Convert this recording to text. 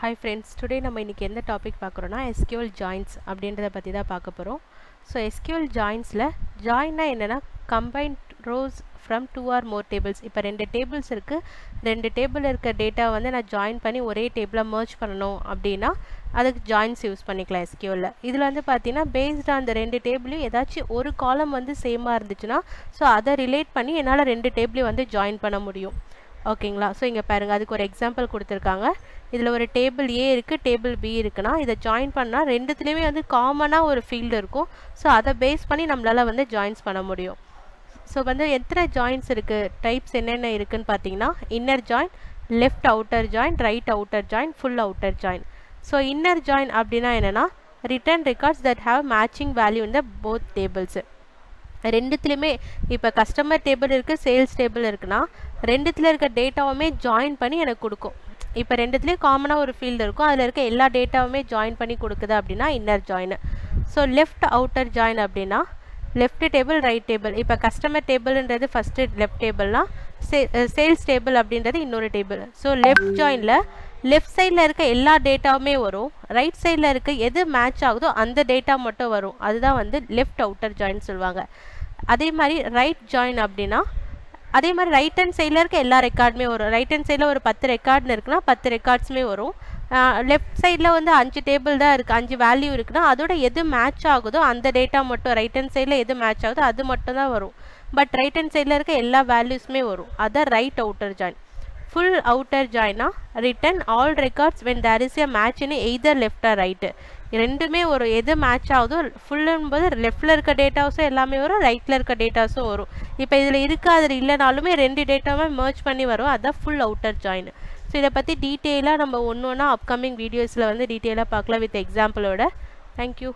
Hi friends, today நம்ம இன்னைக்கு எந்த டாபிக் பார்க்குறோம்னா SQL joins அப்படின்றத பற்றி தான் பார்க்க போகிறோம். ஸோ SQL joinsல ஜாயின்னா என்னென்னா combined rows from two or more tables. இப்போ ரெண்டு டேபிள்ஸ் இருக்குது, ரெண்டு டேபிள் இருக்க டேட்டா வந்து நான் ஜாயின் பண்ணி ஒரே டேபிளை merge பண்ணணும் அப்படின்னா அதுக்கு ஜாயின்ஸ் யூஸ் பண்ணிக்கலாம் SQLல. இதில் வந்து பார்த்தீங்கன்னா பேஸ்ட் ஆன் அந்த ரெண்டு டேபிளையும் ஏதாச்சும் ஒரு காலம் வந்து சேமாக இருந்துச்சுன்னா ஸோ அதை ரிலேட் பண்ணி என்னால் ரெண்டு டேபிளையும் வந்து ஜாயின் பண்ண முடியும். ஓகேங்களா? ஸோ இங்கே பாருங்கள், அதுக்கு ஒரு எக்ஸாம்பிள் கொடுத்துருக்காங்க. இதில் ஒரு டேபிள் ஏ இருக்குது, டேபிள் பி இருக்குன்னா இதை ஜாயின் பண்ணால் ரெண்டுத்துலேயுமே வந்து காமனாக ஒரு ஃபீல்டு இருக்கும். ஸோ அதை பேஸ் பண்ணி நம்மளால் வந்து ஜாயின்ஸ் பண்ண முடியும். ஸோ வந்து எத்தனை ஜாயின்ஸ் இருக்குது, டைப்ஸ் என்னென்ன இருக்குதுன்னு பார்த்தீங்கன்னா inner join, left outer join, right outer join, full outer join. So inner join அப்படின்னா என்னென்னா return records that have matching value in the both tables. ரெண்டுத்துலேயுமே இப்போ கஸ்டமர் டேபிள் இருக்குது, சேல்ஸ் டேபிள் இருக்குன்னா ரெண்டுத்தில் இருக்க டேட்டாவுமே ஜாயின் பண்ணி எனக்கு கொடுக்கும். இப்போ ரெண்டுத்துலேயும் காமனாக ஒரு ஃபீல்டு இருக்கும், அதில் இருக்க எல்லா டேட்டாவுமே ஜாயின் பண்ணி கொடுக்குது அப்படின்னா inner join. So left outer join அப்படின்னா லெஃப்ட் டேபிள், ரைட் டேபிள். இப்போ கஸ்டமர் டேபிள்ன்றது ஃபஸ்ட்டு லெஃப்ட் டேபிள்னா சேல்ஸ் டேபிள் அப்படின்றது இன்னொரு டேபிள். ஸோ லெஃப்ட் ஜாயினில் லெஃப்ட் சைடில் இருக்க எல்லா டேட்டாவுமே வரும், ரைட் சைடில் இருக்க எது மேட்ச் ஆகுதோ அந்த டேட்டா மட்டும் வரும். அதுதான் வந்து லெஃப்ட் அவுட்டர் ஜாயின் சொல்லுவாங்க. அதே மாதிரி ரைட் ஜாயின் அப்படின்னா அதே மாதிரி ரைட் ஹேண்ட் சைடில் இருக்க எல்லா ரெக்கார்டுமே வரும். ரைட் ஹேண்ட் சைடில் ஒரு 10 ரெக்கார்டுன்னு இருக்குன்னா 10 ரெக்கார்ட்ஸுமே வரும். லெஃப்ட் சைடில் வந்து 5 டேபிள் தான் இருக்குது, 5 வேல்யூ இருக்குன்னா அதோட எது மேட்ச் ஆகுதோ அந்த டேட்டா மட்டும், ரைட் ஹேண்ட் சைடில் எது மேட்ச் ஆகுதோ அது மட்டும் தான் வரும். பட் ரைட் ஹேண்ட் சைடில் இருக்க எல்லா வேல்யூஸுமே வரும். அதான் right outer join. Full outer ஜாயினா return all records when there is a match in either left or right. ரெண்டுமே ஒரு எது மேட்ச் ஆகுதோ ஃபுல்லும்போது லெஃப்டில் இருக்க டேட்டாஸும் எல்லாமே வரும், ரைட்டில் இருக்க டேட்டாஸும் வரும். இப்போ இதில் இருக்க அதில் இல்லைனாலுமே ரெண்டு டேட்டாவே மர்ஜ் பண்ணி வரும். அதுதான் ஃபுல் அவுட்டர் ஜாயின். ஸோ இதை பற்றி டீட்டெயிலாக நம்ம ஒன்று ஒன்றா அப்கமிங் வீடியோஸில் வந்து டீட்டெயிலாக பார்க்கலாம் வித் எக்ஸாம்பிளோட. தேங்க்யூ.